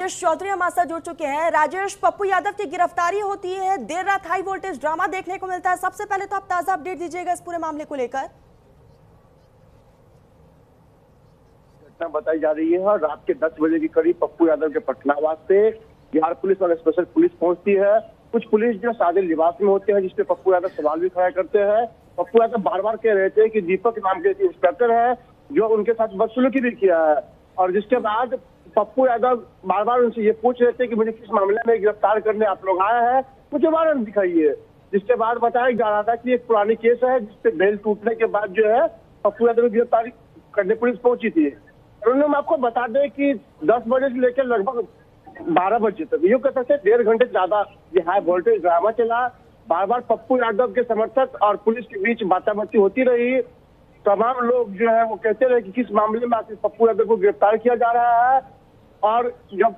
राजेश चौधरी हमारे साथ जुड़ चुके हैं। राजेश, पप्पू यादव की गिरफ्तारी होती है, देर रात हाई वोल्टेज ड्रामा देखने को मिलता है। सबसे पहले तो आप ताजा अपडेट दीजिएगा इस पूरे मामले को लेकर। घटना बताई जा रही है। रात के 10 बजे के करीब पप्पू यादव के पटना आवास से बिहार पुलिस और स्पेशल पुलिस पहुंचती है। कुछ पुलिस जो सादे लिबास में होते हैं, जिसपे पप्पू यादव सवाल भी खड़ा करते हैं। पप्पू यादव बार बार कह रहे थे कि दीपक नाम के इंस्पेक्टर है जो उनके साथ बदसलूकी भी किया है, और जिसके बाद पप्पू यादव बार बार उनसे ये पूछ रहे थे कि मुझे किस मामले में गिरफ्तार करने आप लोग आए हैं, मुझे वारंट दिखाइए। जिसके बाद बताया जा रहा था कि एक पुरानी केस है जिसपे बेल टूटने के बाद जो है पप्पू यादव की गिरफ्तारी करने पुलिस पहुंची थी। उन्होंने हम आपको बता दें कि 10 बजे से लेकर लगभग 12 बजे तक यूँ कह सकते 1.5 घंटे ज्यादा ये हाई वोल्टेज ड्रामा चला। बार बार पप्पू यादव के समर्थक और पुलिस के बीच बाताबाती होती रही। तमाम लोग जो है वो कहते रहे कि किस मामले में आखिर पप्पू यादव को गिरफ्तार किया जा रहा है। और जब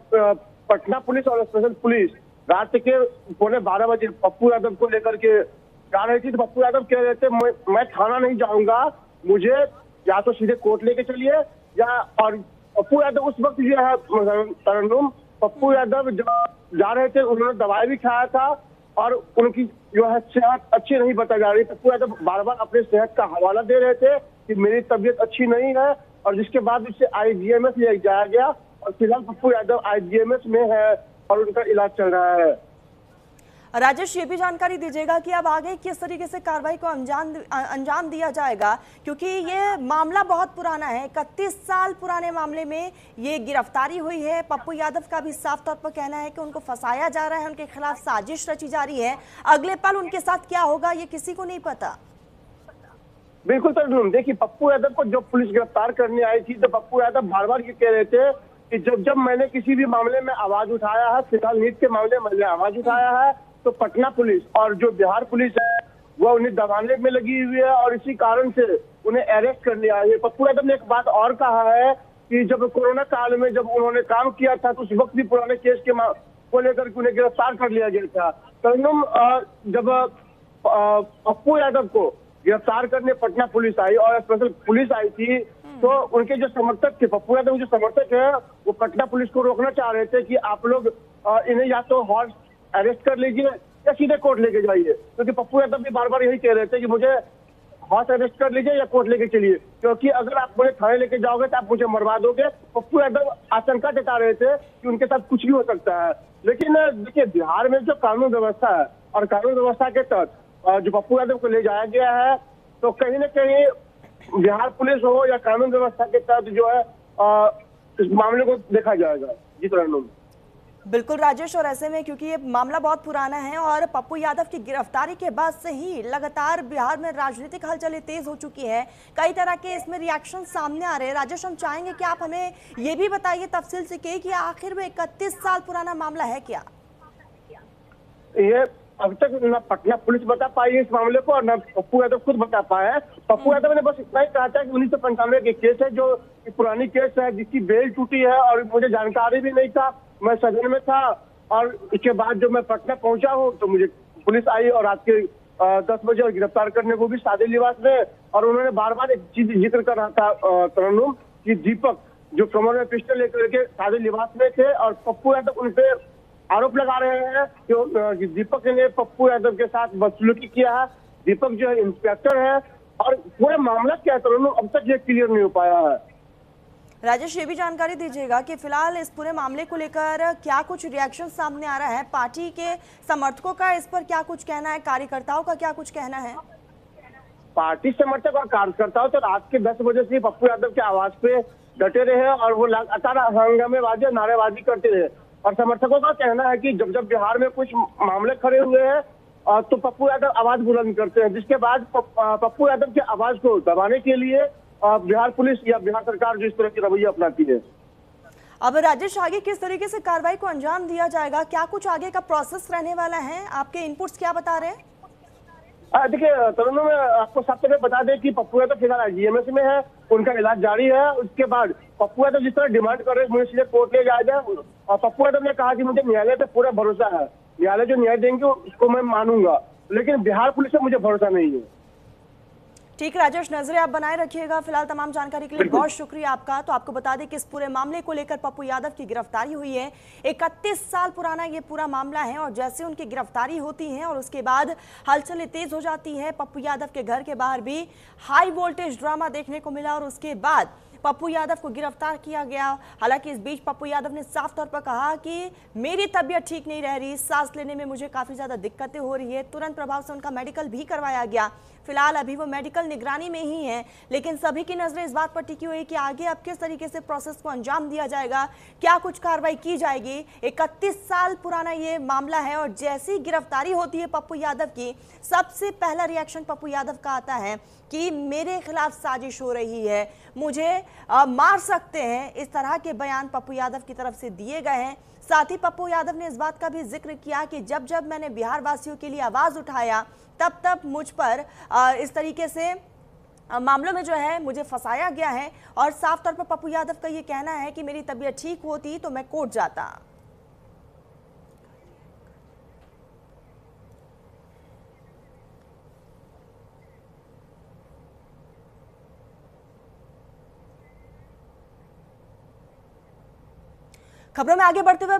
पटना पुलिस और स्पेशल पुलिस रात के 11:15 बजे पप्पू यादव को लेकर के जा रही थी, तो पप्पू यादव कह रहे थे मैं थाना नहीं जाऊंगा, मुझे या तो सीधे कोर्ट लेके चलिए या। और पप्पू यादव उस वक्त जो है तरन्नुम, पप्पू यादव जा रहे थे, उन्होंने दवाई भी खाया था और उनकी जो है सेहत अच्छी नहीं बताई जा रही। पप्पू यादव बार बार अपने सेहत का हवाला दे रहे थे कि मेरी तबीयत अच्छी नहीं है, और जिसके बाद उसे IGMS ले जाया गया और फिलहाल पप्पू यादव IGMS में है और उनका इलाज चल रहा है। राजेश, ये भी जानकारी दीजिएगा कि अब आगे किस तरीके से कार्रवाई को अंजाम दिया जाएगा, क्योंकि ये मामला बहुत पुराना है। 31 साल पुराने मामले में ये गिरफ्तारी हुई है। पप्पू यादव का भी साफ तौर पर कहना है कि उनको फंसाया जा रहा है, उनके खिलाफ साजिश रची जा रही है। अगले पल उनके साथ क्या होगा ये किसी को नहीं पता। बिल्कुल सर, देखिए पप्पू यादव को जब पुलिस गिरफ्तार करने आई थी तो पप्पू यादव बार बार ये कह रहे थे कि जब मैंने किसी भी मामले में आवाज उठाया है, फिलहाल नीट के मामले में मैंने आवाज उठाया है, तो पटना पुलिस और जो बिहार पुलिस है वह उन्हें दबाने में लगी हुई है और इसी कारण से उन्हें अरेस्ट कर लिया है। पप्पू यादव ने एक बात और कहा है कि जब कोरोना काल में जब उन्होंने काम किया था तो उस वक्त भी पुराने केस के को लेकर के उन्हें गिरफ्तार कर लिया गया था। तरन्नुम, जब पप्पू यादव को गिरफ्तार करने पटना पुलिस आई और स्पेशल पुलिस आई थी, तो उनके जो समर्थक थे, पप्पू यादव जो समर्थक है, वो पटना पुलिस को रोकना चाह रहे थे कि आप लोग इन्हें या तो हॉर्स अरेस्ट कर लीजिए या सीधे कोर्ट लेके जाइए, क्योंकि पप्पू यादव भी बार बार यही कह रहे थे कि मुझे हॉर्स अरेस्ट कर लीजिए या कोर्ट लेके चलिए, क्योंकि अगर आप मुझे थाने लेके जाओगे तो आप मुझे मरवा दोगे। पप्पू यादव आशंका जता रहे थे कि उनके साथ कुछ भी हो सकता है। लेकिन देखिए, बिहार में जो कानून व्यवस्था है और कानून व्यवस्था के तहत जो पप्पू यादव को ले जाया गया है, तो कहीं न कहीं बिहार पुलिस हो या कानून व्यवस्था के तहत जो है इस मामले को देखा जाएगा। जी तरन्नुम। बिल्कुल राजेश, और ऐसे में क्योंकि ये मामला बहुत पुराना है और पप्पू यादव की गिरफ्तारी के बाद से ही लगातार बिहार में राजनीतिक हलचलें तेज हो चुकी है, कई तरह के इसमें रिएक्शन सामने आ रहे हैं। राजेश, हम चाहेंगे कि आप हमें ये भी बताइए तफसील से कि आखिर में 31 साल पुराना मामला है क्या? ये अभी तक न पटना पुलिस बता पाई है इस मामले को और न पप्पू यादव खुद बता पाया है। पप्पू यादव ने बस इतना ही कहा था कि 1995 के केस है, जो पुरानी केस है जिसकी बेल टूटी है और मुझे जानकारी भी नहीं था, मैं सदन में था और इसके बाद जब मैं पटना पहुंचा हूं तो मुझे पुलिस आई और रात के 10 बजे और गिरफ्तार करने को भी सादे लिबास में। और उन्होंने बार बार एक चीज जिक्र कर रहा था तरन्नुम कि दीपक जो कमर में पिस्टल लेकर के सादे लिबास में थे और पप्पू यादव उन पे आरोप लगा रहे हैं कि दीपक ने पप्पू यादव के साथ बदसलूकी किया है। दीपक जो है इंस्पेक्टर है और पूरा मामला क्या है तरन्नुम अब तक ये क्लियर नहीं हो पाया है। राजेश, ये भी जानकारी दीजिएगा कि फिलहाल इस पूरे मामले को लेकर क्या कुछ रिएक्शन सामने आ रहा है, पार्टी के समर्थकों का इस पर क्या कुछ कहना है, कार्यकर्ताओं का क्या कुछ कहना है? पार्टी समर्थक और कार्यकर्ताओं तो रात के 10 बजे से पप्पू यादव के आवाज पे डटे रहे और वो लगातार हंगामेबाजी नारेबाजी करते रहे। और समर्थकों का कहना है कि जब बिहार में कुछ मामले खड़े हुए हैं तो पप्पू यादव आवाज बुलंद करते हैं, जिसके बाद पप्पू यादव की आवाज को दबाने के लिए बिहार पुलिस या बिहार सरकार जो इस तरह की रवैया अपनाती है। अब राजेश, आगे किस तरीके से कार्रवाई को अंजाम दिया जाएगा, क्या कुछ आगे का प्रोसेस रहने वाला है, आपके इनपुट्स क्या बता रहे हैं? देखिए तरन्नुम, मैं आपको सबसे पहले बता दें कि पप्पू यादव फिलहाल IGMS में है, उनका इलाज जारी है। उसके बाद पप्पू यादव जिस तरह डिमांड कर रहे हैं मुझे सीधे कोर्ट ले जाया जाए, और पप्पू यादव ने कहा कि मुझे न्यायालय पे पूरा भरोसा है, न्यायालय जो न्याय देंगे उसको मैं मानूंगा, लेकिन बिहार पुलिस से मुझे भरोसा नहीं है। ठीक राजेश, नजरें आप बनाए रखिएगा। फिलहाल तमाम जानकारी के लिए बहुत शुक्रिया आपका। तो आपको बता दें कि इस पूरे मामले को लेकर पप्पू यादव की गिरफ्तारी हुई है। 31 साल पुराना ये पूरा मामला है और जैसे उनकी गिरफ्तारी होती है और उसके बाद हलचलें तेज हो जाती है। पप्पू यादव के घर के बाहर भी हाई वोल्टेज ड्रामा देखने को मिला और उसके बाद पप्पू यादव को गिरफ्तार किया गया। हालांकि इस बीच पप्पू यादव ने साफ तौर पर कहा कि मेरी तबीयत ठीक नहीं रह रही, सांस लेने में मुझे काफी ज्यादा दिक्कतें हो रही है। तुरंत प्रभाव से उनका मेडिकल भी करवाया गया। फिलहाल अभी वो मेडिकल निगरानी में ही है, लेकिन सभी की नजरें इस बात पर टिकी हुई कि आगे अब किस तरीके से प्रोसेस को अंजाम दिया जाएगा, क्या कुछ कार्रवाई की जाएगी। 31 साल पुराना ये मामला है और जैसी गिरफ्तारी होती है पप्पू यादव की, सबसे पहला रिएक्शन पप्पू यादव का आता है कि मेरे खिलाफ साजिश हो रही है, मुझे मार सकते हैं। इस तरह के बयान पप्पू यादव की तरफ से दिए गए हैं। साथ ही पप्पू यादव ने इस बात का भी जिक्र किया कि जब जब मैंने बिहार वासियों के लिए आवाज उठाया तब तब मुझ पर इस तरीके से मामलों में जो है मुझे फंसाया गया है। और साफ तौर पर पप्पू यादव का ये कहना है कि मेरी तबीयत ठीक होती तो मैं कोर्ट जाता। खबरों में आगे बढ़ते हुए